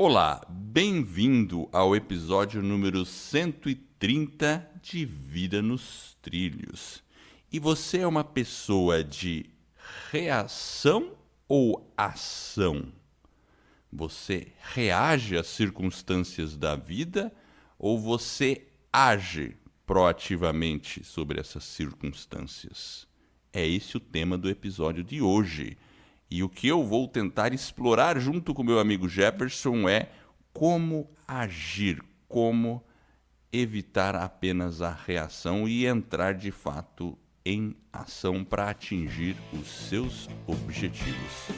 Olá, bem-vindo ao episódio número 130 de Vida nos Trilhos. E você é uma pessoa de reação ou ação? Você reage às circunstâncias da vida ou você age proativamente sobre essas circunstâncias? É esse o tema do episódio de hoje. E o que eu vou tentar explorar junto com meu amigo Jefferson é como agir, como evitar apenas a reação e entrar de fato em ação para atingir os seus objetivos.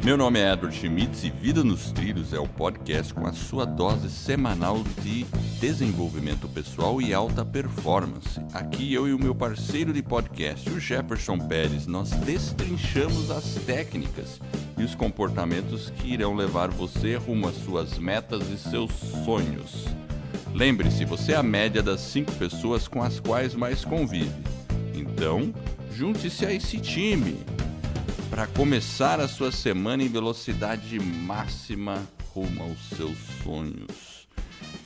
Meu nome é Edward Schmitz e Vida nos Trilhos é o podcast com a sua dose semanal de desenvolvimento pessoal e alta performance. Aqui eu e o meu parceiro de podcast, o Jefferson Pérez, nós destrinchamos as técnicas e os comportamentos que irão levar você rumo às suas metas e seus sonhos. Lembre-se, você é a média das 5 pessoas com as quais mais convive. Então, junte-se a esse time para começar a sua semana em velocidade máxima rumo aos seus sonhos.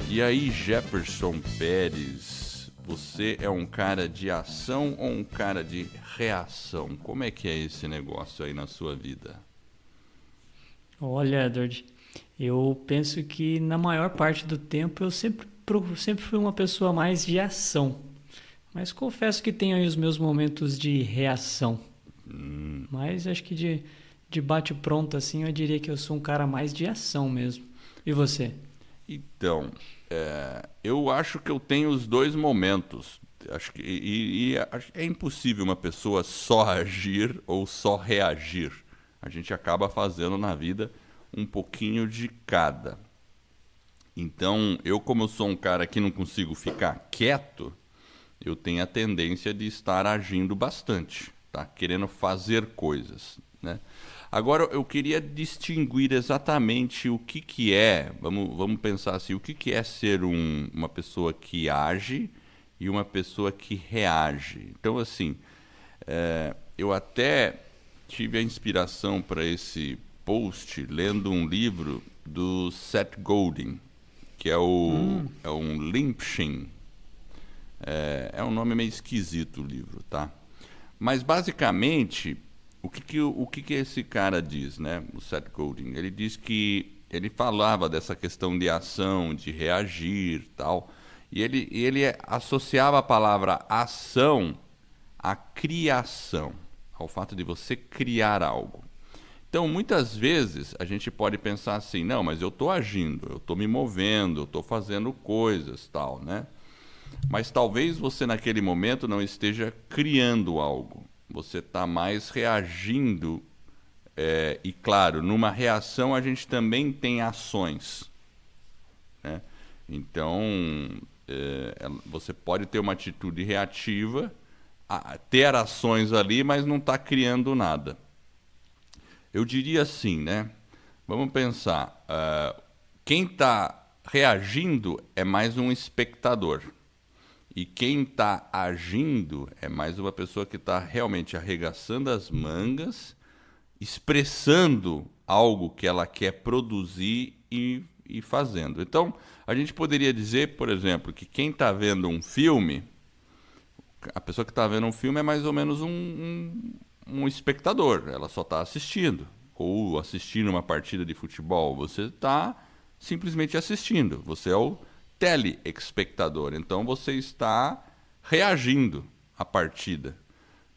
E aí, Jefferson Pérez, você é um cara de ação ou um cara de reação? Como é que é esse negócio aí na sua vida? Olha, Edward, eu penso que na maior parte do tempo eu sempre fui uma pessoa mais de ação. Mas confesso que tenho aí os meus momentos de reação. Mas acho que de bate-pronto assim, eu diria que eu sou um cara mais de ação mesmo. E você? Então, eu acho que eu tenho os dois momentos. Acho que é impossível uma pessoa só agir ou só reagir. A gente acaba fazendo na vida um pouquinho de cada. Então, como eu sou um cara que não consigo ficar quieto, eu tenho a tendência de estar agindo bastante. Tá querendo fazer coisas, né? Agora eu queria distinguir exatamente o que é, vamos pensar assim, o que é ser uma pessoa que age e uma pessoa que reage. Então assim, eu até tive a inspiração para esse post lendo um livro do Seth Godin, que é um Limpshin. É um nome meio esquisito o livro, tá? Mas, basicamente, o que esse cara diz, né? O Seth Godin? Ele diz que ele falava dessa questão de ação, de reagir tal, e ele associava a palavra ação à criação, ao fato de você criar algo. Então, muitas vezes, a gente pode pensar assim, não, mas eu estou agindo, eu estou me movendo, eu estou fazendo coisas tal, né? Mas talvez você naquele momento não esteja criando algo. Você está mais reagindo. E claro, numa reação a gente também tem ações, né? Então, você pode ter uma atitude reativa, ter ações ali, mas não está criando nada. Eu diria assim, né? Vamos pensar. Quem está reagindo é mais um espectador. E quem está agindo é mais uma pessoa que está realmente arregaçando as mangas, expressando algo que ela quer produzir e fazendo. Então, a gente poderia dizer, por exemplo, que quem está vendo um filme, a pessoa que está vendo um filme é mais ou menos um espectador, ela só está assistindo. Ou assistindo uma partida de futebol, você está simplesmente assistindo, você é o telespectador, então você está reagindo à partida,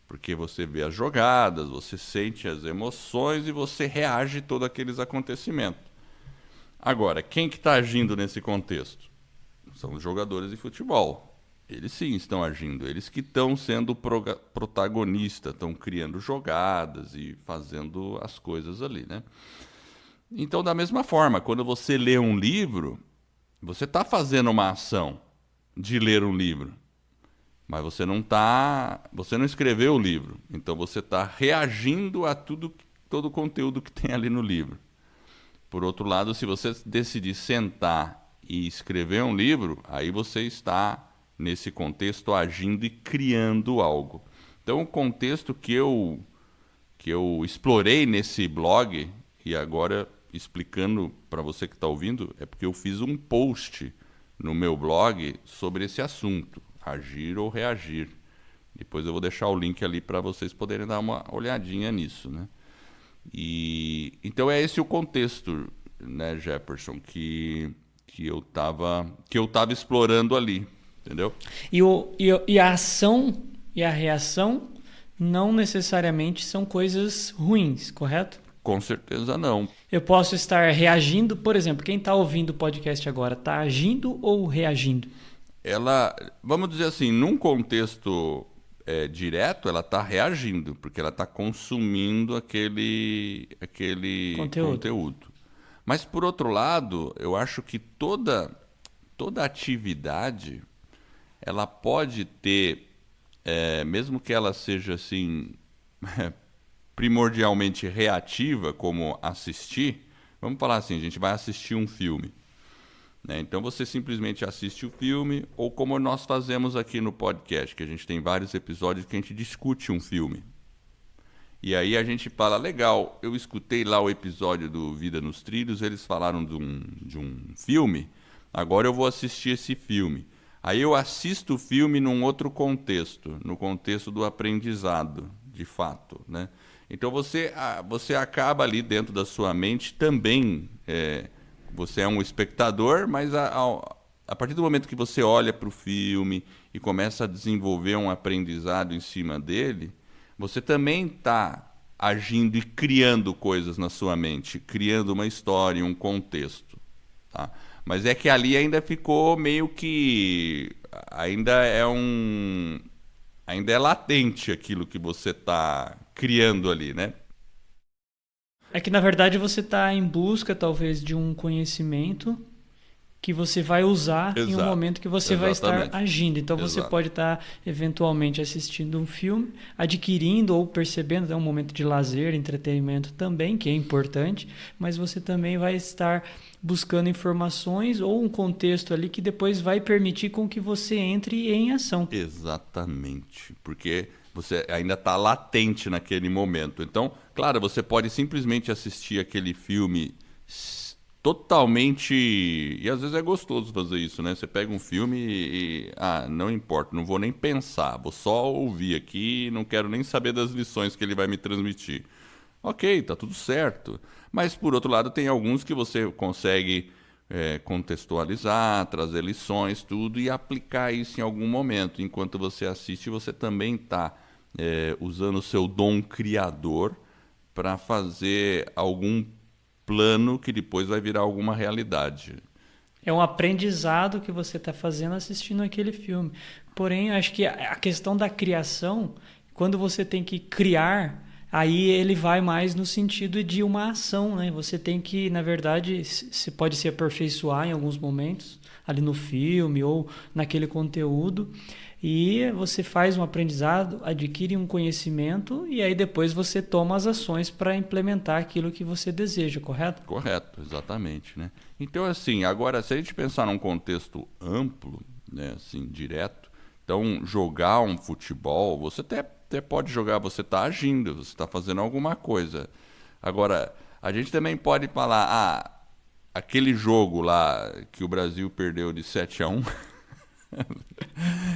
porque você vê as jogadas, você sente as emoções e você reage a todos aqueles acontecimentos. Agora, quem que está agindo nesse contexto? São os jogadores de futebol. Eles sim estão agindo, eles que estão sendo protagonistas, estão criando jogadas e fazendo as coisas ali, né? Então, da mesma forma, quando você lê um livro, você está fazendo uma ação de ler um livro, mas você não escreveu o livro, então você está reagindo a todo o conteúdo que tem ali no livro. Por outro lado, se você decidir sentar e escrever um livro, aí você está, nesse contexto, agindo e criando algo. Então, o contexto que que eu explorei nesse blog, e agora explicando para você que está ouvindo, é porque eu fiz um post no meu blog sobre esse assunto, agir ou reagir. Depois eu vou deixar o link ali para vocês poderem dar uma olhadinha nisso, né? E então é esse o contexto, né, Jefferson, que eu tava explorando ali, entendeu? E a ação e a reação não necessariamente são coisas ruins, correto? Com certeza não. Eu posso estar reagindo, por exemplo, quem está ouvindo o podcast agora, está agindo ou reagindo? Vamos dizer assim, num contexto direto, ela está reagindo, porque ela está consumindo aquele conteúdo. Mas, por outro lado, eu acho que toda atividade, ela pode ter, mesmo que ela seja assim, primordialmente reativa, como assistir, vamos falar assim, a gente vai assistir um filme, né? Então você simplesmente assiste o filme, ou como nós fazemos aqui no podcast, que a gente tem vários episódios que a gente discute um filme. E aí a gente fala, legal, eu escutei lá o episódio do Vida nos Trilhos, eles falaram de um filme, agora eu vou assistir esse filme. Aí eu assisto o filme num outro contexto, no contexto do aprendizado, de fato, né? Então você acaba ali dentro da sua mente também, você é um espectador, mas a partir do momento que você olha para o filme e começa a desenvolver um aprendizado em cima dele, você também está agindo e criando coisas na sua mente, criando uma história, um contexto, tá? Mas é que ali ainda ficou meio que... Ainda é latente aquilo que você está criando ali, né? É que, na verdade, você está em busca, talvez, de um conhecimento que você vai usar em um momento que você vai estar agindo. Então, você pode estar, eventualmente, assistindo um filme, adquirindo ou percebendo, é um momento de lazer, entretenimento também, que é importante, mas você também vai estar buscando informações ou um contexto ali que depois vai permitir com que você entre em ação. Exatamente, porque você ainda está latente naquele momento. Então, claro, você pode simplesmente assistir aquele filme totalmente... E às vezes é gostoso fazer isso, né? Você pega um filme e não importa, não vou nem pensar, vou só ouvir aqui, não quero nem saber das lições que ele vai me transmitir. Ok, tá tudo certo. Mas, por outro lado, tem alguns que você consegue contextualizar, trazer lições, tudo, e aplicar isso em algum momento. Enquanto você assiste, você também está usando o seu dom criador para fazer algum plano que depois vai virar alguma realidade. É um aprendizado que você está fazendo assistindo aquele filme. Porém, acho que a questão da criação, quando você tem que criar, aí ele vai mais no sentido de uma ação, né? Você tem que, na verdade, você pode se aperfeiçoar em alguns momentos, ali no filme ou naquele conteúdo, e você faz um aprendizado, adquire um conhecimento e aí depois você toma as ações para implementar aquilo que você deseja, correto? Correto, exatamente, né? Então, assim, agora, se a gente pensar num contexto amplo, né, assim, direto, então, jogar um futebol, você até pode jogar, você está agindo, você está fazendo alguma coisa. Agora, a gente também pode falar, aquele jogo lá que o Brasil perdeu de 7-1,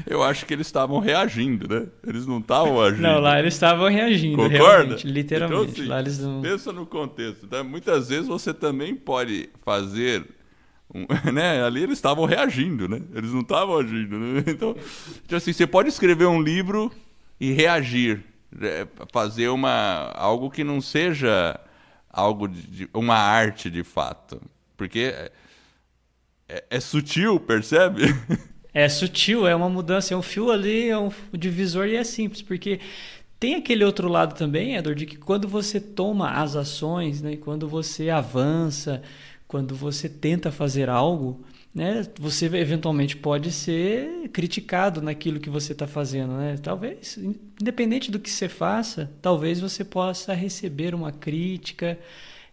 eu acho que eles estavam reagindo, né? Eles não estavam agindo. Não, lá eles estavam reagindo, concorda? Realmente, literalmente. Então, assim, lá eles não... pensa no contexto. Tá? Muitas vezes você também pode fazer... né? Ali eles estavam reagindo, né? Eles não estavam agindo, né? Então, assim, você pode escrever um livro e reagir, fazer algo que não seja algo uma arte de fato, porque é sutil, percebe? É sutil, é uma mudança, é um fio ali, é um divisor e é simples, porque tem aquele outro lado também, Edward, de que quando você toma as ações, né, quando você avança, quando você tenta fazer algo, né, você eventualmente pode ser criticado naquilo que você está fazendo, né? Talvez, independente do que você faça, talvez você possa receber uma crítica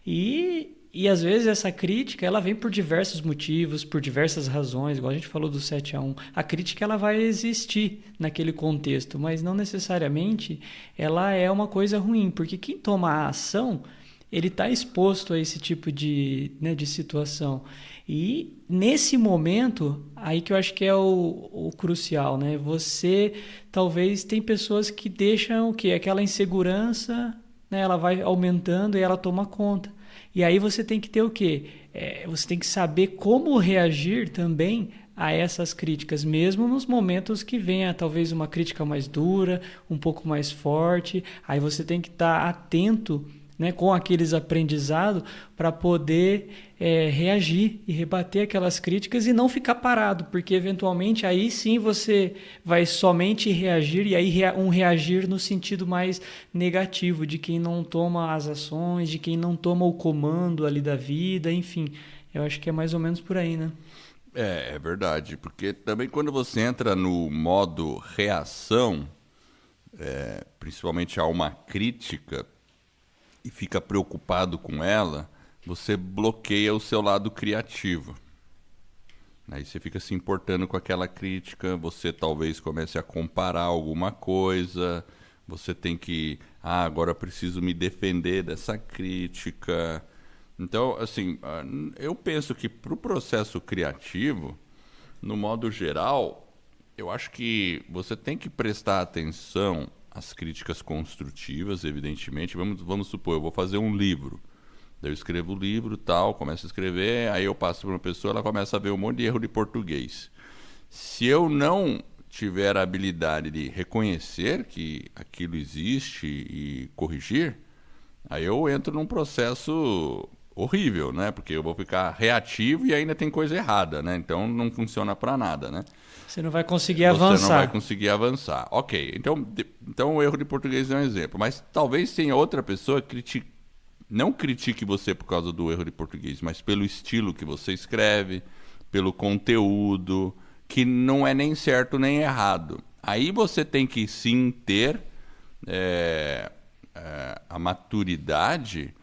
e E às vezes essa crítica ela vem por diversos motivos, por diversas razões, igual a gente falou do 7-1. A crítica ela vai existir naquele contexto, mas não necessariamente ela é uma coisa ruim, porque quem toma a ação, ele está exposto a esse tipo de situação. E nesse momento, aí que eu acho que é o crucial, né? Você talvez tem pessoas que deixam o quê? Aquela insegurança, né? Ela vai aumentando e ela toma conta. E aí você tem que ter o quê? Você tem que saber como reagir também a essas críticas, mesmo nos momentos que venha talvez uma crítica mais dura, um pouco mais forte. Aí você tem que estar atento, né, com aqueles aprendizados para poder reagir e rebater aquelas críticas e não ficar parado, porque eventualmente aí sim você vai somente reagir, e aí um reagir no sentido mais negativo, de quem não toma as ações, de quem não toma o comando ali da vida, enfim. Eu acho que é mais ou menos por aí, né? É verdade, porque também quando você entra no modo reação, principalmente a uma crítica, e fica preocupado com ela, você bloqueia o seu lado criativo. Aí você fica se importando com aquela crítica, você talvez comece a comparar alguma coisa, você tem que, agora eu preciso me defender dessa crítica. Então, assim, eu penso que para o processo criativo, no modo geral, eu acho que você tem que prestar atenção às críticas construtivas, evidentemente. Vamos supor, eu vou fazer um livro. Daí eu escrevo o livro, tal, começo a escrever, aí eu passo para uma pessoa, ela começa a ver um monte de erro de português. Se eu não tiver a habilidade de reconhecer que aquilo existe e corrigir, aí eu entro num processo horrível, né? Porque eu vou ficar reativo e ainda tem coisa errada, né? Então não funciona para nada, né? Você não vai conseguir avançar. Você não vai conseguir avançar. Ok, então o erro de português é um exemplo. Mas talvez tenha outra pessoa que não critique você por causa do erro de português, mas pelo estilo que você escreve, pelo conteúdo, que não é nem certo nem errado. Aí você tem que sim ter a maturidade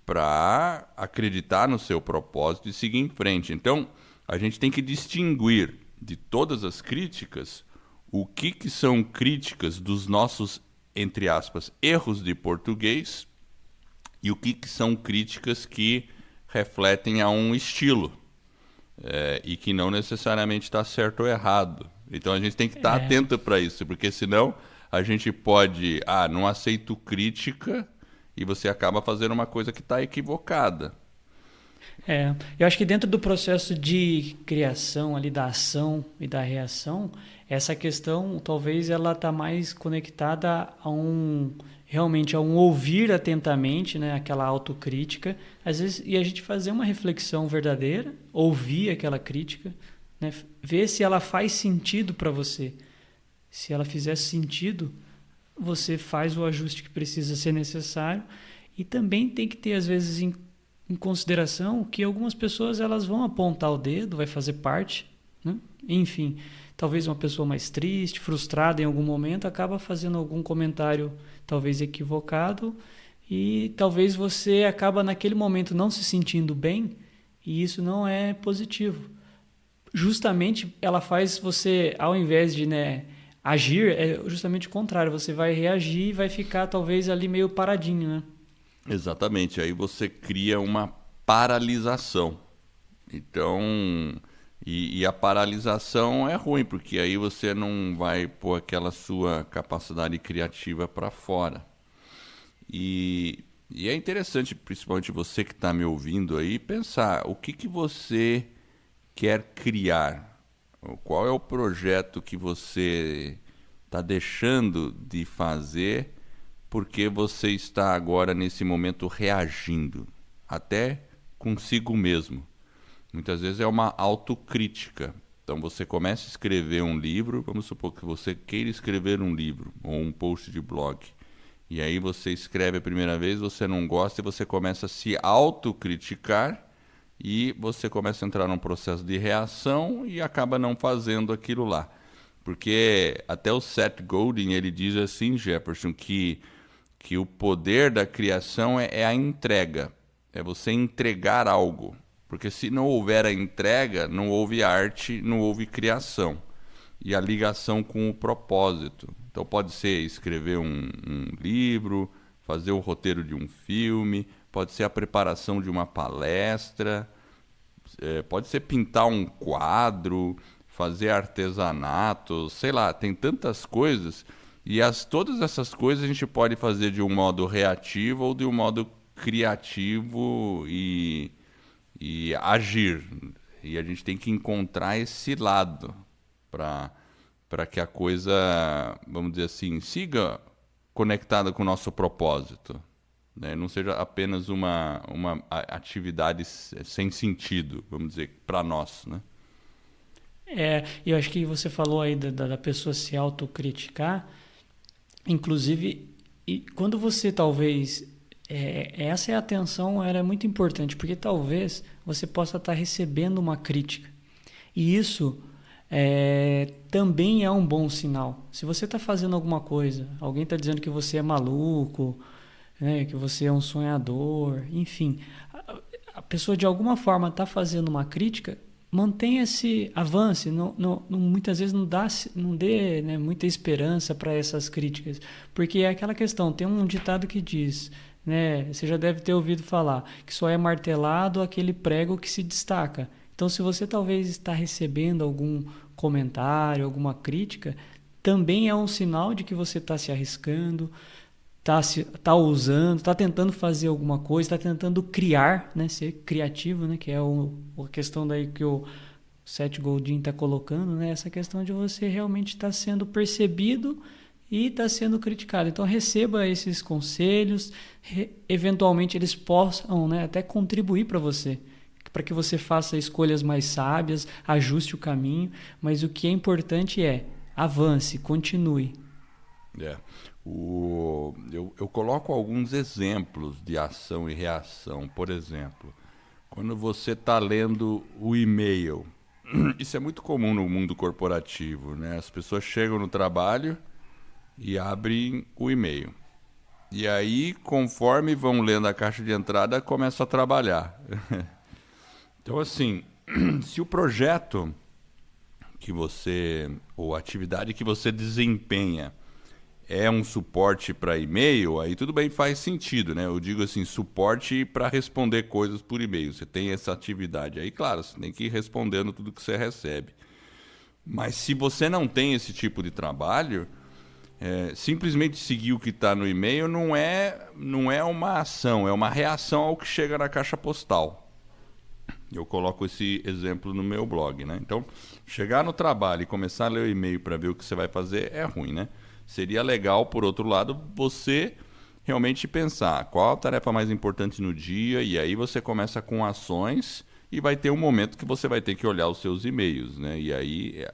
para acreditar no seu propósito e seguir em frente. Então, a gente tem que distinguir de todas as críticas o que são críticas dos nossos, entre aspas, erros de português e o que são críticas que refletem a um estilo e que não necessariamente está certo ou errado. Então, a gente tem que estar atento para isso, porque senão a gente pode, não aceito crítica, e você acaba fazendo uma coisa que está equivocada. Eu acho que dentro do processo de criação ali da ação e da reação, essa questão talvez ela está mais conectada a realmente a um ouvir atentamente, né, aquela autocrítica, às vezes, e a gente fazer uma reflexão verdadeira, ouvir aquela crítica, né, ver se ela faz sentido para você. Se ela fizer sentido, você faz o ajuste que precisa ser necessário, e também tem que ter às vezes em consideração que algumas pessoas elas vão apontar o dedo, vai fazer parte, né? Enfim, talvez uma pessoa mais triste, frustrada em algum momento, acaba fazendo algum comentário talvez equivocado, e talvez você acaba naquele momento não se sentindo bem, e isso não é positivo. Justamente ela faz você, ao invés de, né, agir, é justamente o contrário, você vai reagir e vai ficar talvez ali meio paradinho, né? Exatamente, aí você cria uma paralisação. Então, e a paralisação é ruim, porque aí você não vai pôr aquela sua capacidade criativa para fora. E é interessante, principalmente você que está me ouvindo aí, pensar o que você quer criar. Qual é o projeto que você está deixando de fazer porque você está agora nesse momento reagindo, até consigo mesmo. Muitas vezes é uma autocrítica. Então você começa a escrever um livro, vamos supor que você queira escrever um livro ou um post de blog. E aí você escreve a primeira vez, você não gosta e você começa a se autocriticar e você começa a entrar num processo de reação e acaba não fazendo aquilo lá. Porque até o Seth Godin, ele diz assim, Jefferson, que o poder da criação é a entrega. é você entregar algo. Porque se não houver a entrega, não houve arte, não houve criação. E a ligação com o propósito. Então pode ser escrever um livro, fazer o roteiro de um filme, pode ser a preparação de uma palestra, pode ser pintar um quadro, fazer artesanato, sei lá, tem tantas coisas. E todas essas coisas a gente pode fazer de um modo reativo ou de um modo criativo e agir. E a gente tem que encontrar esse lado para que a coisa, vamos dizer assim, siga conectada com o nosso propósito, né? Não seja apenas uma atividade sem sentido, vamos dizer, para nós, né? Eu acho que você falou aí da pessoa se autocriticar, inclusive, e quando você talvez... essa é a atenção, era muito importante, porque talvez você possa estar recebendo uma crítica. E isso também é um bom sinal. Se você está fazendo alguma coisa, alguém está dizendo que você é maluco, né, que você é um sonhador, enfim, a pessoa de alguma forma está fazendo uma crítica, mantenha-se, avance, muitas vezes não dê, né, muita esperança para essas críticas, porque é aquela questão, tem um ditado que diz, né, você já deve ter ouvido falar, que só é martelado aquele prego que se destaca. Então, se você talvez está recebendo algum comentário, alguma crítica, também é um sinal de que você está se arriscando, está usando, está tentando fazer alguma coisa, está tentando criar, né, ser criativo, né, que é a questão daí que o Seth Godin está colocando, né, essa questão de você realmente estar sendo percebido e está sendo criticado. Então receba esses conselhos, eventualmente eles possam, né, até contribuir para você, para que você faça escolhas mais sábias, ajuste o caminho, mas o que é importante é avance, continue. Eu coloco alguns exemplos de ação e reação. Por exemplo, quando você está lendo o e-mail, isso é muito comum no mundo corporativo, né? As pessoas chegam no trabalho e abrem o e-mail. E aí, conforme vão lendo a caixa de entrada, começam a trabalhar. Então, assim, se o projeto que você, ou a atividade que você desempenha é um suporte para e-mail, aí tudo bem, faz sentido, né? Eu digo assim, suporte para responder coisas por e-mail. Você tem essa atividade aí, claro, você tem que ir respondendo tudo que você recebe. Mas se você não tem esse tipo de trabalho, simplesmente seguir o que está no e-mail não é uma ação, é uma reação ao que chega na caixa postal. Eu coloco esse exemplo no meu blog, né? Então, chegar no trabalho e começar a ler o e-mail para ver o que você vai fazer é ruim, né? Seria legal, por outro lado, você realmente pensar qual a tarefa mais importante no dia, e aí você começa com ações e vai ter um momento que você vai ter que olhar os seus e-mails, né? E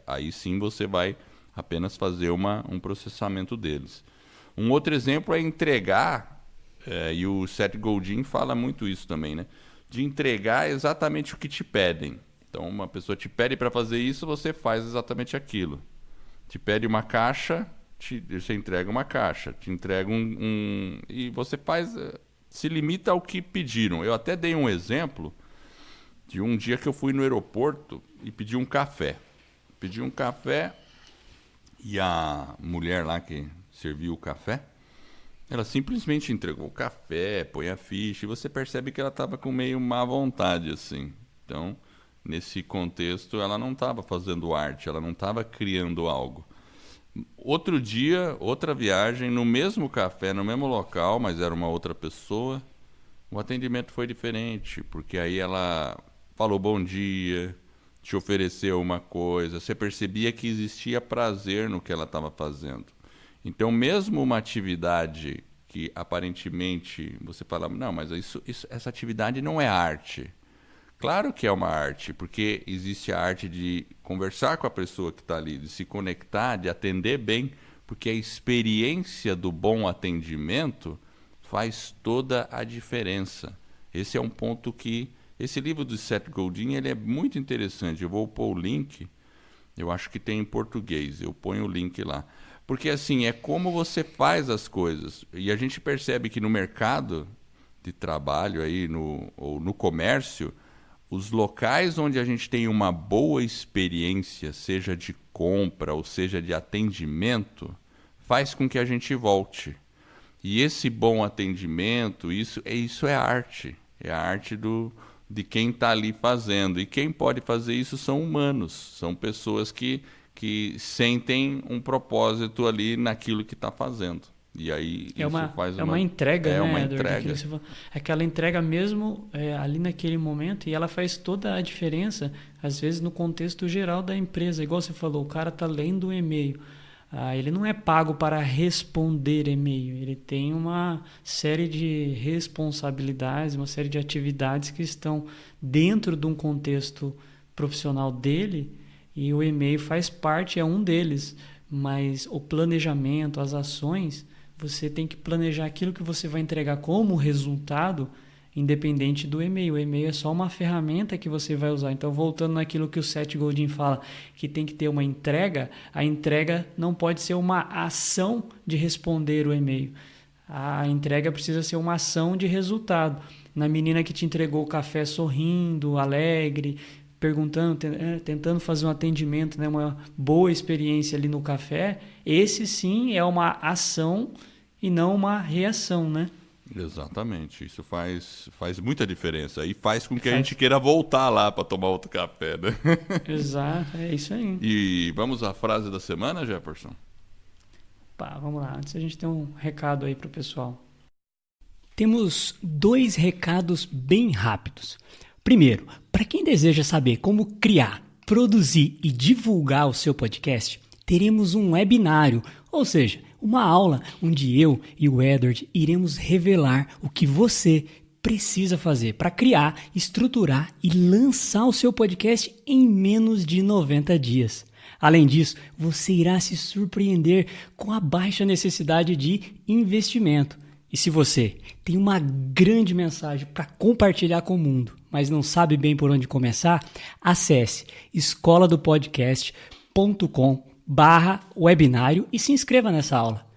aí sim você vai apenas fazer um processamento deles. Um outro exemplo é entregar, e o Seth Godin fala muito isso também, né? De entregar exatamente o que te pedem. Então, uma pessoa te pede para fazer isso, você faz exatamente aquilo. Te pede uma caixa, você entrega uma caixa. Te entrega e você faz, se limita ao que pediram. Eu até dei um exemplo de um dia que eu fui no aeroporto e pedi um café. Pedi um café e a mulher lá que serviu o café, ela simplesmente entregou o café, põe a ficha, e você percebe que ela estava com meio má vontade, assim. Então, nesse contexto, ela não estava fazendo arte, ela não estava criando algo. Outro dia, outra viagem, no mesmo café, no mesmo local, mas era uma outra pessoa, o atendimento foi diferente, porque aí ela falou bom dia, te ofereceu uma coisa, você percebia que existia prazer no que ela estava fazendo. Então, mesmo uma atividade que aparentemente você fala, não, mas essa atividade não é arte. Claro que é uma arte, porque existe a arte de conversar com a pessoa que está ali, de se conectar, de atender bem, porque a experiência do bom atendimento faz toda a diferença. Esse é um ponto que... Esse livro do Seth Godin, ele é muito interessante. Eu vou pôr o link, eu acho que tem em português, eu ponho o link lá. Porque assim, é como você faz as coisas. E a gente percebe que no mercado de trabalho aí ou no comércio, os locais onde a gente tem uma boa experiência, seja de compra ou seja de atendimento, faz com que a gente volte. E esse bom atendimento, isso é arte. É a arte de quem está ali fazendo. E quem pode fazer isso são humanos, são pessoas que sentem um propósito ali naquilo que está fazendo. E aí é uma entrega, né? Uma entrega. Aquela entrega mesmo ali naquele momento, e ela faz toda a diferença, às vezes, no contexto geral da empresa. Igual você falou, o cara está lendo um e-mail. Ele não é pago para responder e-mail, ele tem uma série de responsabilidades, uma série de atividades que estão dentro de um contexto profissional dele, e o e-mail faz parte, é um deles, mas o planejamento, as ações, você tem que planejar aquilo que você vai entregar como resultado, independente do e-mail. O e-mail é só uma ferramenta que você vai usar. Então, voltando naquilo que o Seth Godin fala, que tem que ter uma entrega, a entrega não pode ser uma ação de responder o e-mail. A entrega precisa ser uma ação de resultado. Na menina que te entregou o café sorrindo, alegre, perguntando, tentando fazer um atendimento, né, uma boa experiência ali no café, esse sim é uma ação e não uma reação, né? Exatamente, isso faz muita diferença e faz com que a gente queira voltar lá para tomar outro café, né? Exato, é isso aí. E vamos à frase da semana, Jefferson? Vamos lá, antes a gente tem um recado aí para o pessoal. Temos 2 recados bem rápidos. Primeiro, para quem deseja saber como criar, produzir e divulgar o seu podcast, teremos um webinário, ou seja, uma aula onde eu e o Edward iremos revelar o que você precisa fazer para criar, estruturar e lançar o seu podcast em menos de 90 dias. Além disso, você irá se surpreender com a baixa necessidade de investimento. E se você tem uma grande mensagem para compartilhar com o mundo, mas não sabe bem por onde começar, acesse escoladopodcast.com/webinário e se inscreva nessa aula.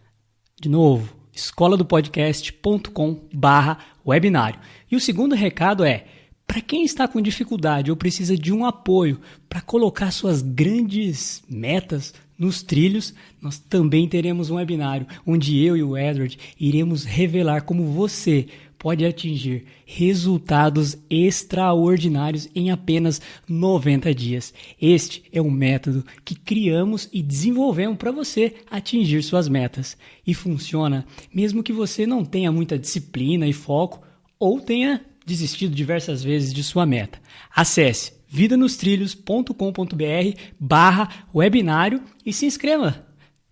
De novo, escoladopodcast.com/webinário. E o segundo recado é, para quem está com dificuldade ou precisa de um apoio para colocar suas grandes metas nos trilhos, nós também teremos um webinário onde eu e o Edward iremos revelar como você pode atingir resultados extraordinários em apenas 90 dias. Este é um método que criamos e desenvolvemos para você atingir suas metas. E funciona mesmo que você não tenha muita disciplina e foco ou tenha desistido diversas vezes de sua meta. Acesse vidanostrilhos.com.br/webinário e se inscreva.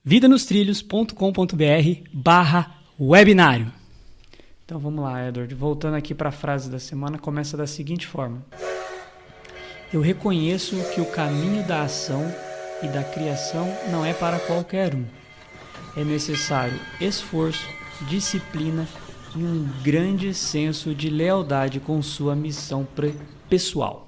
vidanostrilhos.com.br/webinário. Então vamos lá, Edward. Voltando aqui para a frase da semana, começa da seguinte forma: eu reconheço que o caminho da ação e da criação não é para qualquer um. É necessário esforço, disciplina e um grande senso de lealdade com sua missão pessoal.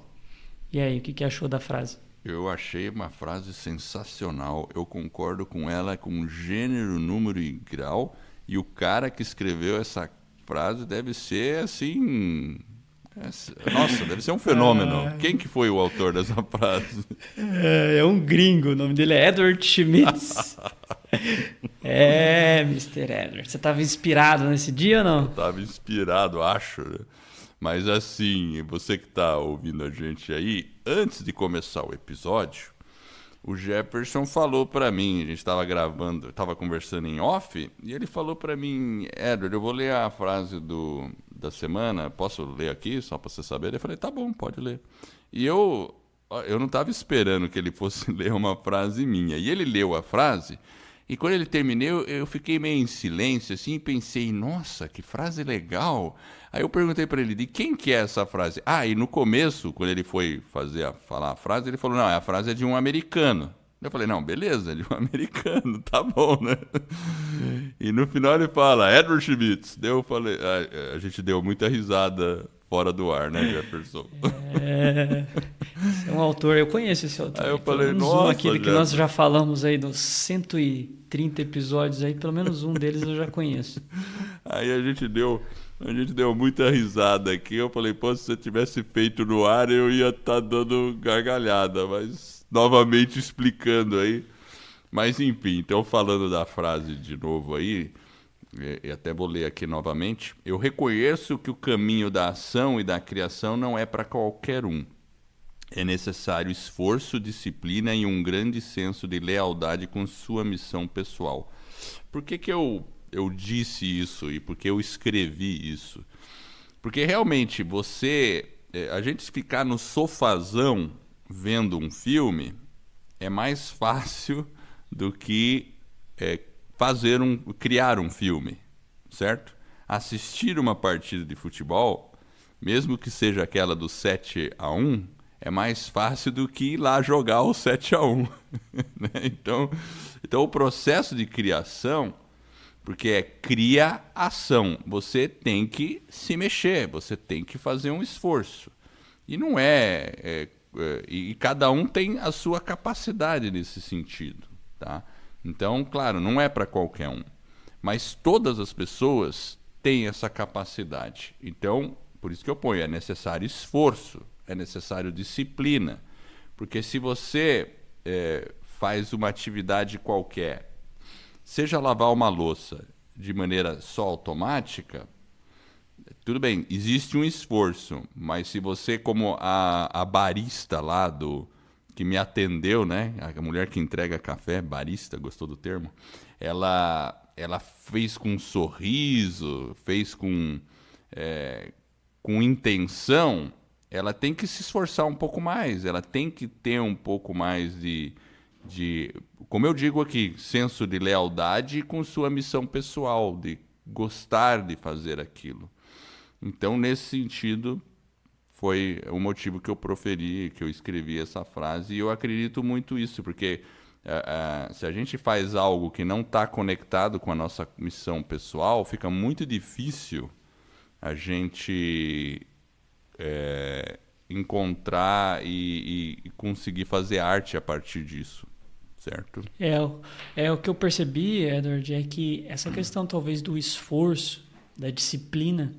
E aí, o que achou da frase? Eu achei uma frase sensacional. Eu concordo com ela com gênero, número e grau. E o cara que escreveu essa frase deve ser assim... Nossa, deve ser um fenômeno. Quem que foi o autor dessa frase? É um gringo, o nome dele é Edward Schmitz. Mr. Edward. Você estava inspirado nesse dia ou não? Eu estava inspirado, acho, né? Mas assim, você que está ouvindo a gente aí, antes de começar o episódio, o Jefferson falou para mim, a gente estava gravando, estava conversando em off, e ele falou para mim, Edward, eu vou ler a frase da semana, posso ler aqui, só para você saber? Eu falei, tá bom, pode ler. E eu não estava esperando que ele fosse ler uma frase minha, e ele leu a frase, e quando ele terminou, eu fiquei meio em silêncio, assim, e pensei, nossa, que frase legal. Aí eu perguntei para ele, de quem que é essa frase? E no começo, quando ele foi falar a frase, ele falou, não, a frase é de um americano. Eu falei, não, beleza, de um americano, tá bom, né? E no final ele fala, Edward Schmitz. Eu falei, a gente deu muita risada fora do ar, né, Jefferson? Esse é um autor, eu conheço esse autor. Aí eu falei, nossa, aquele que nós já falamos aí nos 130 episódios aí, pelo menos um deles eu já conheço. Aí a gente deu A gente deu muita risada aqui. Eu falei, pô, se você tivesse feito no ar, eu ia estar dando gargalhada. Mas, novamente explicando aí. Mas, enfim, então falando da frase de novo aí, e até vou ler aqui novamente. Eu reconheço que o caminho da ação e da criação não é para qualquer um. É necessário esforço, disciplina e um grande senso de lealdade com sua missão pessoal. Por que que eu disse isso e por que eu escrevi isso? Porque realmente a gente ficar no sofazão vendo um filme é mais fácil do que criar um filme, certo? Assistir uma partida de futebol, mesmo que seja aquela do 7-1, é mais fácil do que ir lá jogar o 7-1. Né? Então, o processo de criação, porque é cria-ação, você tem que se mexer, você tem que fazer um esforço. E não e cada um tem a sua capacidade nesse sentido, tá? Então, claro, não é para qualquer um. Mas todas as pessoas têm essa capacidade. Então, por isso que eu ponho, é necessário esforço, é necessário disciplina. Porque se você faz uma atividade qualquer, seja lavar uma louça de maneira só automática, tudo bem, existe um esforço. Mas se você, como a barista lá que me atendeu, né? A mulher que entrega café, barista, gostou do termo? Ela fez com um sorriso, fez com intenção. Ela tem que se esforçar um pouco mais, ela tem que ter um pouco mais de, como eu digo aqui, senso de lealdade com sua missão pessoal, de gostar de fazer aquilo. Então, nesse sentido, foi o motivo que eu proferi, que eu escrevi essa frase, e eu acredito muito nisso, porque se a gente faz algo que não está conectado com a nossa missão pessoal, fica muito difícil a gente encontrar e conseguir fazer arte a partir disso, certo? O que eu percebi, Edward, é que essa questão talvez do esforço, da disciplina,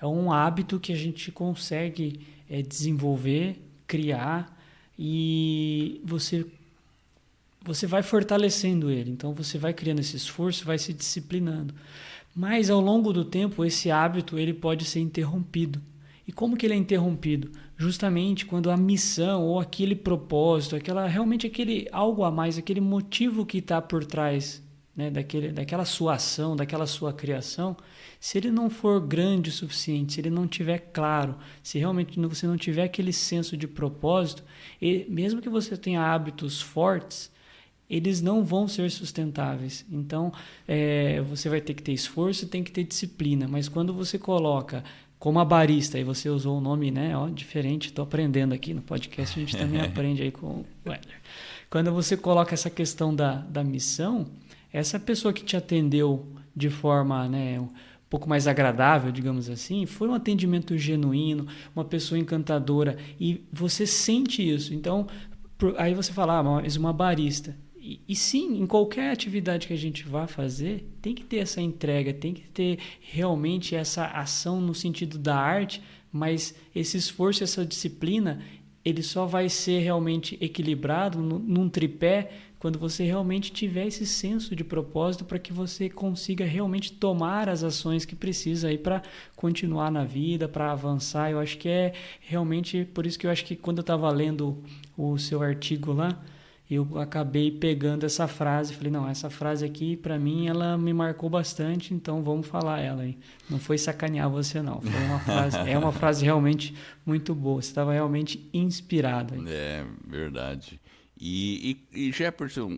é um hábito que a gente consegue desenvolver, criar, e você vai fortalecendo ele. Então você vai criando esse esforço, vai se disciplinando. Mas ao longo do tempo, esse hábito ele pode ser interrompido. E como que ele é interrompido? Justamente quando a missão ou aquele propósito, realmente aquele algo a mais, aquele motivo que está por trás, né, daquela sua ação, daquela sua criação, se ele não for grande o suficiente, se ele não tiver claro, se realmente você não tiver aquele senso de propósito, e mesmo que você tenha hábitos fortes, eles não vão ser sustentáveis. Então, você vai ter que ter esforço, tem que ter disciplina. Mas quando você coloca como a barista, e você usou um nome, né, diferente, estou aprendendo aqui no podcast, a gente também aprende aí com o Weller. Quando você coloca essa questão da missão, essa pessoa que te atendeu de forma, né, um pouco mais agradável, digamos assim, foi um atendimento genuíno, uma pessoa encantadora, e você sente isso. Então, aí você fala, mas uma barista. E sim, em qualquer atividade que a gente vá fazer, tem que ter essa entrega, tem que ter realmente essa ação no sentido da arte, mas esse esforço, essa disciplina, ele só vai ser realmente equilibrado num tripé quando você realmente tiver esse senso de propósito para que você consiga realmente tomar as ações que precisa aí para continuar na vida, para avançar. Eu acho que é realmente por isso que eu acho que quando eu estava lendo o seu artigo lá, eu acabei pegando essa frase, falei, não, essa frase aqui, para mim, ela me marcou bastante, então vamos falar ela aí. Não foi sacanear você, não. Foi uma frase, é uma frase realmente muito boa. Você estava realmente inspirado aí. É, verdade. E Jefferson,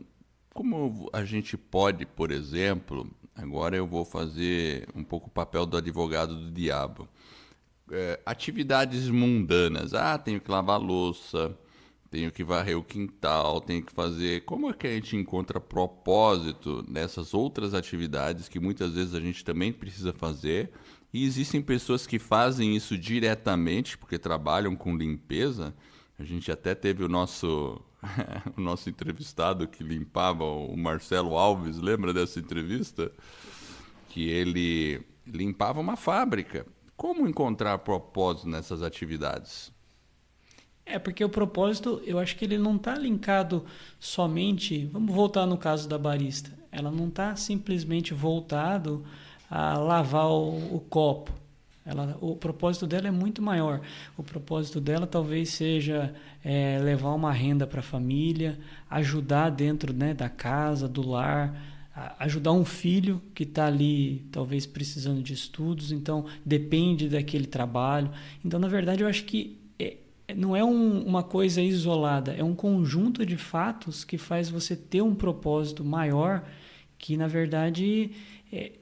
como a gente pode, por exemplo, agora eu vou fazer um pouco o papel do advogado do diabo. Atividades mundanas. Tenho que lavar louça, tenho que varrer o quintal, tenho que fazer... Como é que a gente encontra propósito nessas outras atividades que muitas vezes a gente também precisa fazer? E existem pessoas que fazem isso diretamente, porque trabalham com limpeza. A gente até teve o nosso entrevistado que limpava, o Marcelo Alves, lembra dessa entrevista? Que ele limpava uma fábrica. Como encontrar propósito nessas atividades? Porque o propósito, eu acho que ele não está linkado somente. Vamos voltar no caso da barista. Ela não está simplesmente voltado a lavar o copo. O propósito dela é muito maior. O propósito dela talvez seja levar uma renda para a família, ajudar dentro, né, da casa, do lar, ajudar um filho que está ali talvez precisando de estudos, então depende daquele trabalho. Então, na verdade, eu acho que não é uma coisa isolada, é um conjunto de fatos que faz você ter um propósito maior, que na verdade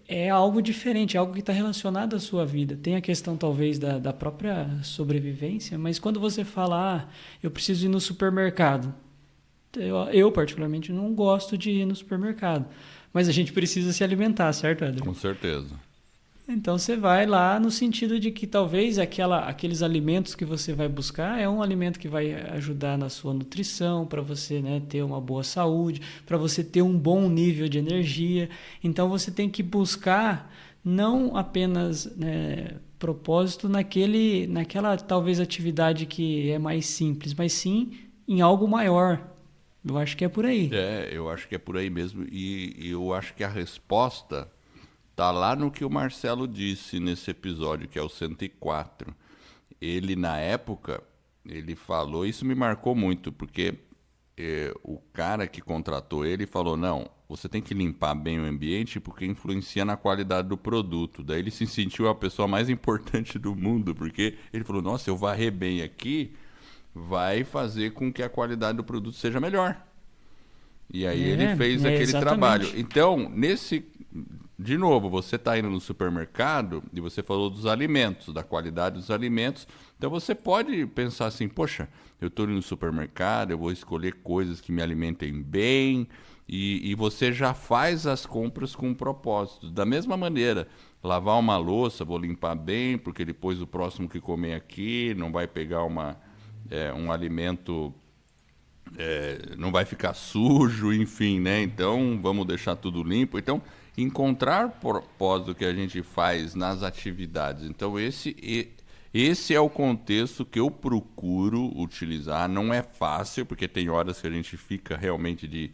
é algo diferente, é algo que está relacionado à sua vida. Tem a questão talvez da própria sobrevivência, mas quando você fala, eu preciso ir no supermercado, eu particularmente não gosto de ir no supermercado, mas a gente precisa se alimentar, certo, Edson? Com certeza. Então você vai lá no sentido de que talvez aqueles alimentos que você vai buscar é um alimento que vai ajudar na sua nutrição, para você, né, ter uma boa saúde, para você ter um bom nível de energia. Então você tem que buscar não apenas, né, propósito naquela talvez atividade que é mais simples, mas sim em algo maior. Eu acho que é por aí. Eu acho que é por aí mesmo. E eu acho que a resposta tá lá no que o Marcelo disse nesse episódio, que é o 104. Ele, na época, ele falou, isso me marcou muito, porque o cara que contratou ele falou, não, você tem que limpar bem o ambiente porque influencia na qualidade do produto. Daí ele se sentiu a pessoa mais importante do mundo, porque ele falou, nossa, eu varrer bem aqui vai fazer com que a qualidade do produto seja melhor. E aí ele fez aquele exatamente. trabalho. Então, de novo, você está indo no supermercado e você falou dos alimentos, da qualidade dos alimentos. Então você pode pensar assim, poxa, eu estou indo no supermercado, eu vou escolher coisas que me alimentem bem, e você já faz as compras com um propósito. Da mesma maneira, lavar uma louça, vou limpar bem, porque depois o próximo que comer aqui não vai pegar um alimento... não vai ficar sujo, enfim, né? Então vamos deixar tudo limpo. Então, encontrar propósito que a gente faz nas atividades. Então, esse é o contexto que eu procuro utilizar. Não é fácil, porque tem horas que a gente fica realmente de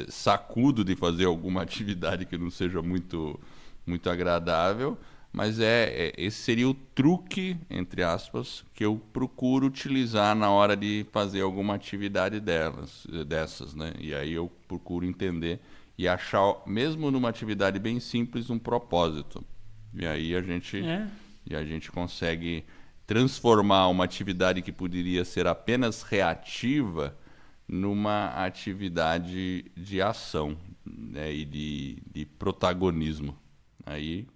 sacudo de fazer alguma atividade que não seja muito, muito agradável. Mas esse seria o truque, entre aspas, que eu procuro utilizar na hora de fazer alguma atividade dessas, né? E aí eu procuro entender e achar, mesmo numa atividade bem simples, um propósito. E aí a gente consegue transformar uma atividade que poderia ser apenas reativa numa atividade de ação, né? E de protagonismo. Aí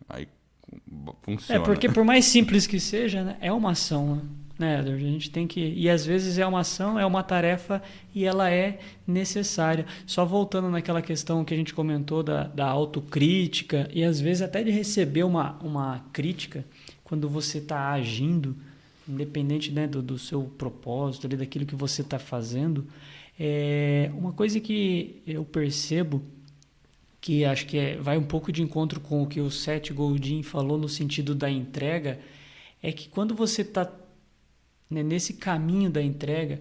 funciona. Porque por mais simples que seja, né, é uma ação, né? A gente tem que... E às vezes é uma ação, é uma tarefa e ela é necessária. Só voltando naquela questão que a gente comentou da autocrítica e às vezes até de receber uma crítica quando você está agindo, independente, né, do seu propósito, ali, daquilo que você está fazendo. Uma coisa que eu percebo que acho que vai um pouco de encontro com o que o Seth Godin falou no sentido da entrega, é que quando você está, né, nesse caminho da entrega,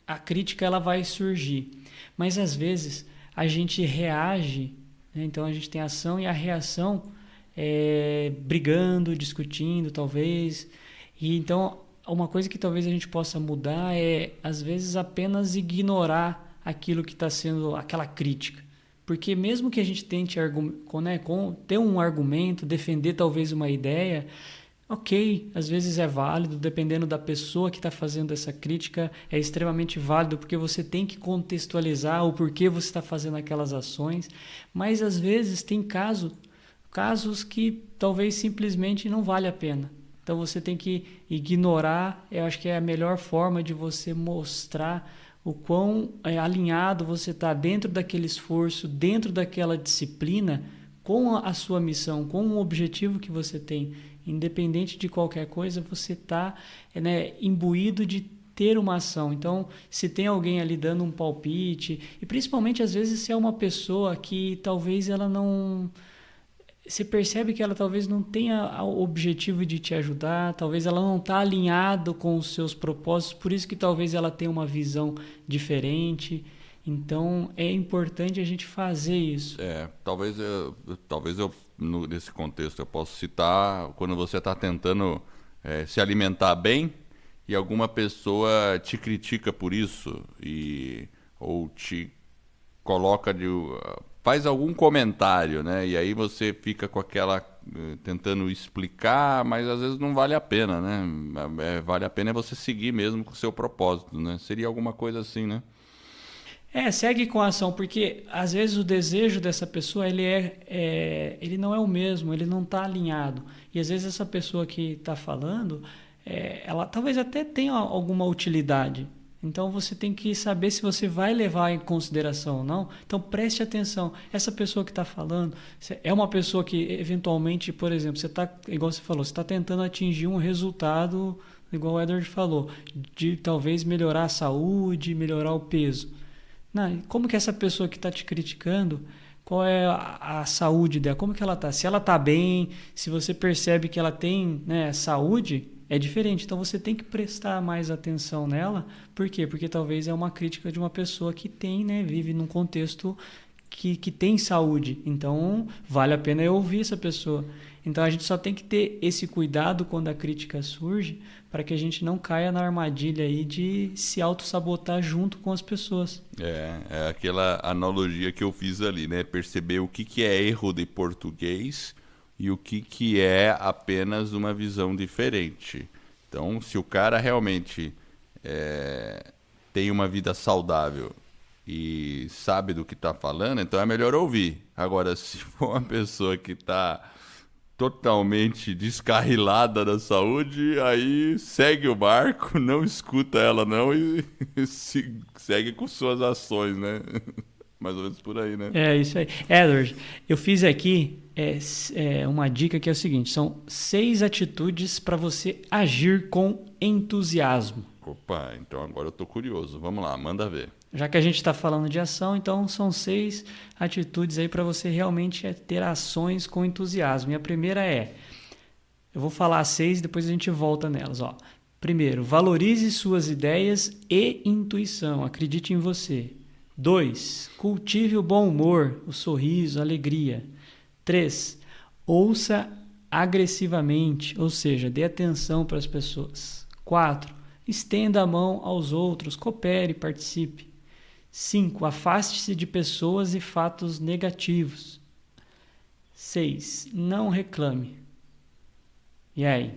a crítica ela vai surgir, mas às vezes a gente reage, né? Então a gente tem a ação e a reação brigando, discutindo talvez, e então uma coisa que talvez a gente possa mudar é às vezes apenas ignorar aquilo que está sendo aquela crítica. Porque mesmo que a gente tente ter um argumento, defender talvez uma ideia, ok, às vezes é válido, dependendo da pessoa que está fazendo essa crítica, é extremamente válido, porque você tem que contextualizar o porquê você está fazendo aquelas ações, mas às vezes tem casos que talvez simplesmente não vale a pena. Então você tem que ignorar, eu acho que é a melhor forma de você mostrar o quão alinhado você está dentro daquele esforço, dentro daquela disciplina, com a sua missão, com o objetivo que você tem. Independente de qualquer coisa, você está, né, imbuído de ter uma ação. Então, se tem alguém ali dando um palpite, e principalmente às vezes se é uma pessoa que talvez ela você percebe que ela talvez não tenha o objetivo de te ajudar, talvez ela não está alinhada com os seus propósitos, por isso que talvez ela tenha uma visão diferente. Então é importante a gente fazer isso. Talvez eu nesse contexto eu possa citar quando você está tentando se alimentar bem e alguma pessoa te critica por isso ou te coloca faz algum comentário, né? E aí você fica com aquela tentando explicar, mas às vezes não vale a pena, né? Vale a pena você seguir mesmo com o seu propósito, né? Seria alguma coisa assim, né? Segue com a ação, porque às vezes o desejo dessa pessoa ele não é o mesmo, ele não está alinhado. E às vezes essa pessoa que está falando, ela talvez até tenha alguma utilidade. Então você tem que saber se você vai levar em consideração ou não. Então preste atenção. Essa pessoa que está falando é uma pessoa que eventualmente, por exemplo, você está, igual você falou, você está tentando atingir um resultado, igual o Edward falou, de talvez melhorar a saúde, melhorar o peso. Não, como que essa pessoa que está te criticando, qual é a saúde dela? Como que ela está? Se ela está bem, se você percebe que ela tem, né, saúde, é diferente. Então você tem que prestar mais atenção nela. Por quê? Porque talvez é uma crítica de uma pessoa que tem, né, vive num contexto que tem saúde. Então vale a pena eu ouvir essa pessoa. Então a gente só tem que ter esse cuidado quando a crítica surge, para que a gente não caia na armadilha aí de se auto-sabotar junto com as pessoas. É aquela analogia que eu fiz ali, né? Perceber o que é erro de português e o que é apenas uma visão diferente. Então, se o cara realmente tem uma vida saudável e sabe do que está falando, então é melhor ouvir. Agora, se for uma pessoa que está totalmente descarrilada da saúde, aí segue o barco, não escuta ela não e segue com suas ações, né? Mais ou menos por aí, né? É isso aí. Edward, eu fiz aqui uma dica que é o seguinte, são 6 atitudes para você agir com entusiasmo. Opa, então agora eu tô curioso. Vamos lá, manda ver. Já que a gente está falando de ação, então são 6 atitudes aí para você realmente ter ações com entusiasmo. E a primeira eu vou falar 6 e depois a gente volta nelas. Primeiro, valorize suas ideias e intuição. Acredite em você. 2, cultive o bom humor, o sorriso, a alegria. 3, ouça agressivamente, ou seja, dê atenção para as pessoas. 4, estenda a mão aos outros, coopere, participe. 5, afaste-se de pessoas e fatos negativos. 6, não reclame. E aí?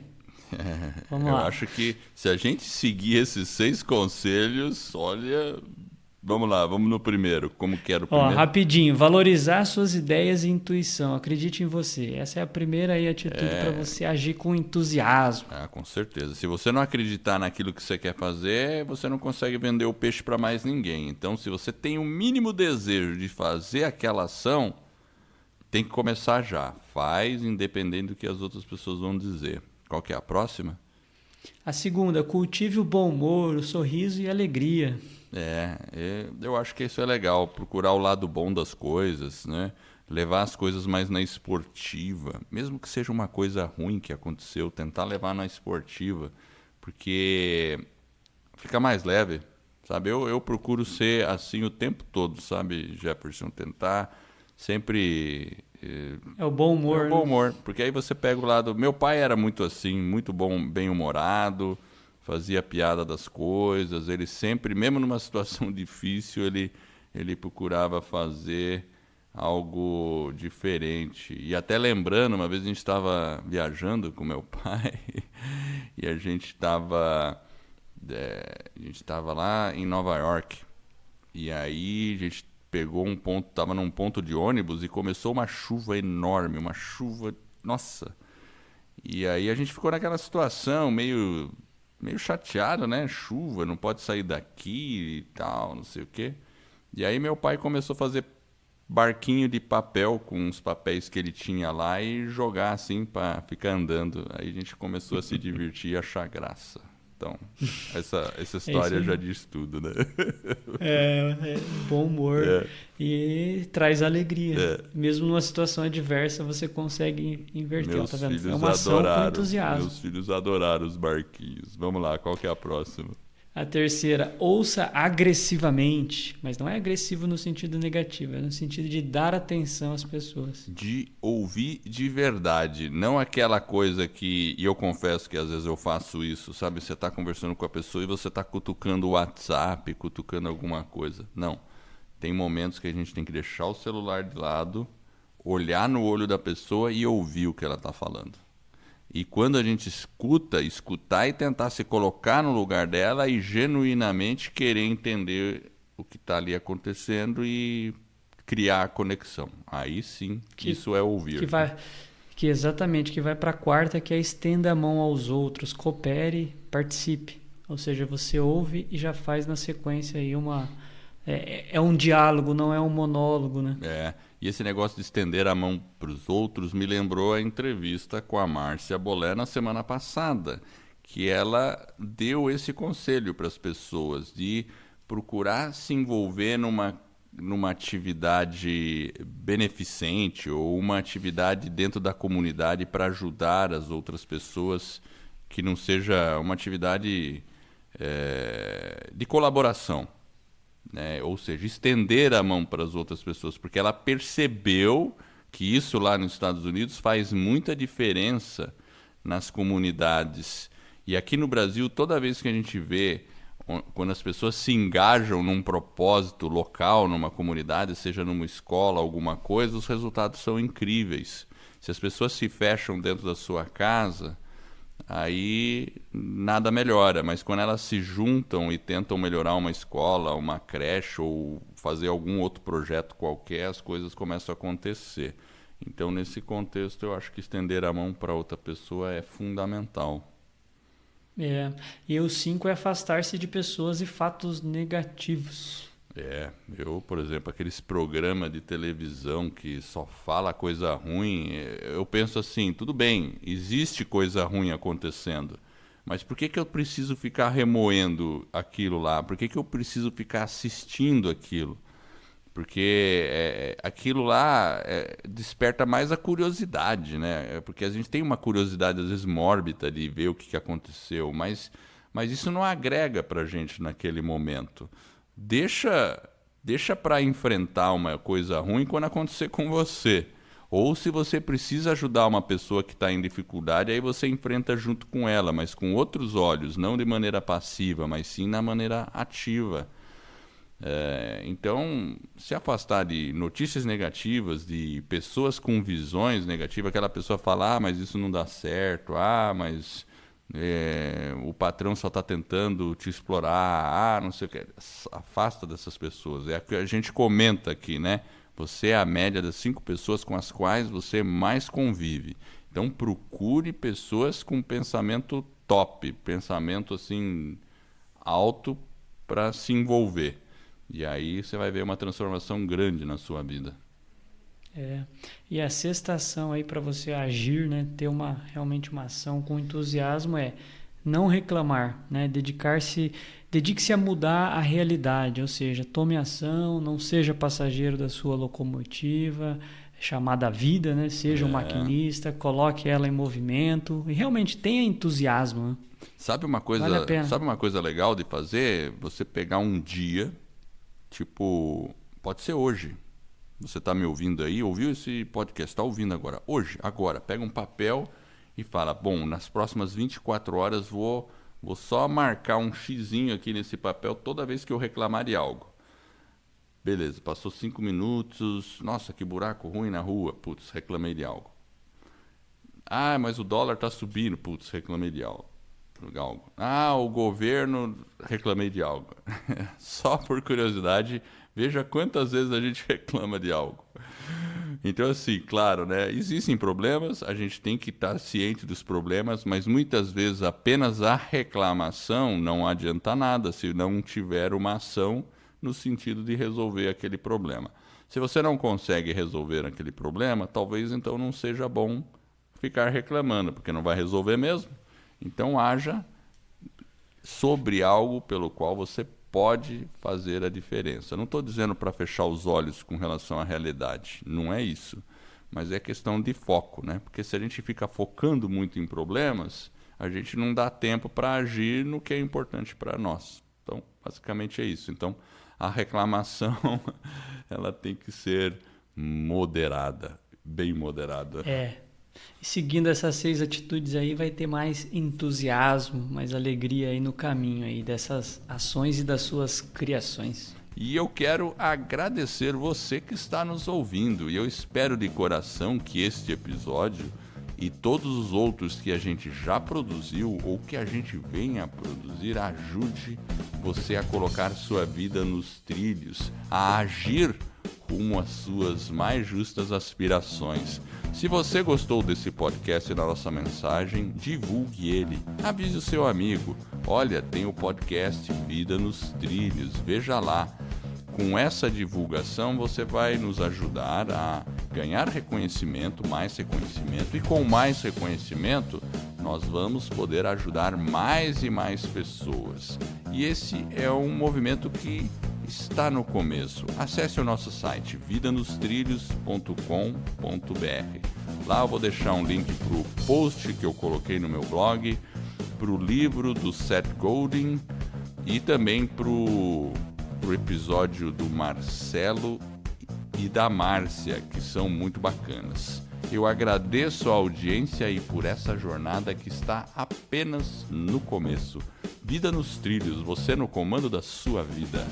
Vamos lá. Eu acho que se a gente seguir esses 6 conselhos, olha... Vamos lá, vamos no primeiro. Como que era o primeiro? Rapidinho. Valorizar suas ideias e intuição. Acredite em você. Essa é a primeira atitude para você agir com entusiasmo. Com certeza. Se você não acreditar naquilo que você quer fazer, você não consegue vender o peixe para mais ninguém. Então, se você tem o mínimo desejo de fazer aquela ação, tem que começar já. Faz, independente do que as outras pessoas vão dizer. Qual que é a próxima? A segunda, cultive o bom humor, o sorriso e a alegria. Eu acho que isso é legal, procurar o lado bom das coisas, né? Levar as coisas mais na esportiva, mesmo que seja uma coisa ruim que aconteceu, tentar levar na esportiva, porque fica mais leve, sabe? Eu procuro ser assim o tempo todo, sabe, Jefferson? Tentar sempre... É o bom humor. É o bom humor, porque aí você pega o lado... Meu pai era muito assim, muito bom, bem-humorado, fazia piada das coisas, ele sempre, mesmo numa situação difícil, ele procurava fazer algo diferente. E até lembrando, uma vez a gente estava viajando com meu pai e a gente estava lá em Nova York. E aí a gente pegou estava num ponto de ônibus e começou uma chuva enorme, uma chuva, nossa. E aí a gente ficou naquela situação meio chateado, né? Chuva, não pode sair daqui e tal, não sei o quê. E aí meu pai começou a fazer barquinho de papel com os papéis que ele tinha lá e jogar assim para ficar andando. Aí a gente começou a se divertir e achar graça. Então, essa É isso história já aí. diz tudo, né? Bom humor É, e traz alegria. é. Mesmo numa situação adversa, você consegue inverter, ó, tá vendo? É uma ação com entusiasmo. Meus filhos adoraram os barquinhos. Vamos lá, qual que é a próxima? A terceira, ouça agressivamente, mas não é agressivo no sentido negativo, é no sentido de dar atenção às pessoas. De ouvir de verdade, não aquela coisa que, e eu confesso que às vezes eu faço isso, sabe? Você está conversando com a pessoa e você está cutucando o WhatsApp, cutucando alguma coisa. Não. Tem momentos que a gente tem que deixar o celular de lado, olhar no olho da pessoa e ouvir o que ela está falando. E quando a gente escuta, escutar e tentar se colocar no lugar dela e genuinamente querer entender o que está ali acontecendo e criar a conexão. Aí sim, Que, isso é que ouvir. vai, que exatamente, que vai para a quarta, que é estenda a mão aos outros, coopere, participe. Ou seja, você ouve e já faz na sequência aí uma... É um diálogo, não é um monólogo, né? É, e esse negócio de estender a mão para os outros me lembrou a entrevista com a Márcia Bolé na semana passada, que ela deu esse conselho para as pessoas de procurar se envolver numa atividade beneficente ou uma atividade dentro da comunidade para ajudar as outras pessoas, que não seja uma atividade de colaboração, né? Ou seja, estender a mão para as outras pessoas, porque ela percebeu que isso lá nos Estados Unidos faz muita diferença nas comunidades. E aqui no Brasil, toda vez que a gente vê quando as pessoas se engajam num propósito local, numa comunidade, seja numa escola, alguma coisa, os resultados são incríveis. Se as pessoas se fecham dentro da sua casa, aí nada melhora, mas quando elas se juntam e tentam melhorar uma escola, uma creche ou fazer algum outro projeto qualquer, as coisas começam a acontecer. Então, nesse contexto, eu acho que estender a mão para outra pessoa é fundamental. E o 5 é afastar-se de pessoas e fatos negativos. Eu, por exemplo, aqueles programas de televisão que só fala coisa ruim, eu penso assim, tudo bem, existe coisa ruim acontecendo, mas por que que eu preciso ficar remoendo aquilo lá? Por que que eu preciso ficar assistindo aquilo? Porque aquilo lá desperta mais a curiosidade, né? Porque a gente tem uma curiosidade, às vezes, mórbida de ver o que aconteceu, mas isso não agrega para a gente naquele momento. Deixa para enfrentar uma coisa ruim quando acontecer com você. Ou se você precisa ajudar uma pessoa que está em dificuldade, aí você enfrenta junto com ela, mas com outros olhos, não de maneira passiva, mas sim na maneira ativa. Então, se afastar de notícias negativas, de pessoas com visões negativas, aquela pessoa fala, mas isso não dá certo, mas o patrão só está tentando te explorar, não sei o que. Afasta dessas pessoas. É o que a gente comenta aqui, né? Você é a média das 5 pessoas com as quais você mais convive. Então, procure pessoas com pensamento top, pensamento assim alto para se envolver. E aí você vai ver uma transformação grande na sua vida. E a sexta ação aí para você agir, né, ter realmente uma ação com entusiasmo é não reclamar, né, dedique-se a mudar a realidade, ou seja, tome ação, não seja passageiro da sua locomotiva, chamada vida, né, seja um maquinista, coloque ela em movimento e realmente tenha entusiasmo, né? Vale a pena. Sabe uma coisa legal de fazer? Você pegar um dia, tipo, pode ser hoje. Você está me ouvindo aí, ouviu esse podcast, está ouvindo agora. Hoje, agora, pega um papel e fala, bom, nas próximas 24 horas vou só marcar um xizinho aqui nesse papel toda vez que eu reclamar de algo. Beleza, passou 5 minutos, nossa, que buraco ruim na rua, putz, reclamei de algo. Mas o dólar está subindo, putz, reclamei de algo. O governo, reclamei de algo. Só por curiosidade, veja quantas vezes a gente reclama de algo. Então, assim, claro, né? Existem problemas, a gente tem que estar ciente dos problemas, mas muitas vezes apenas a reclamação não adianta nada se não tiver uma ação no sentido de resolver aquele problema. Se você não consegue resolver aquele problema, talvez então não seja bom ficar reclamando, porque não vai resolver mesmo. Então haja sobre algo pelo qual você pode fazer a diferença. Não estou dizendo para fechar os olhos com relação à realidade, não é isso. Mas é questão de foco, né? Porque se a gente fica focando muito em problemas, a gente não dá tempo para agir no que é importante para nós. Então, basicamente é isso. Então, a reclamação, ela tem que ser moderada, bem moderada. E seguindo essas 6 atitudes aí, vai ter mais entusiasmo, mais alegria aí no caminho aí dessas ações e das suas criações. E eu quero agradecer você que está nos ouvindo. E eu espero de coração que este episódio e todos os outros que a gente já produziu ou que a gente venha a produzir ajude você a colocar sua vida nos trilhos, a agir rumo às suas mais justas aspirações. Se você gostou desse podcast e da nossa mensagem, divulgue ele. Avise o seu amigo. Olha, tem o podcast Vida nos Trilhos, veja lá. Com essa divulgação, você vai nos ajudar a ganhar reconhecimento, mais reconhecimento, e com mais reconhecimento, nós vamos poder ajudar mais e mais pessoas. E esse é um movimento que está no começo. Acesse o nosso site vidanostrilhos.com.br. Lá eu vou deixar um link para o post que eu coloquei no meu blog, para o livro do Seth Godin e também para o episódio do Marcelo e da Márcia, que são muito bacanas. Eu agradeço a audiência e por essa jornada que está apenas no começo. Vida nos trilhos, você no comando da sua vida.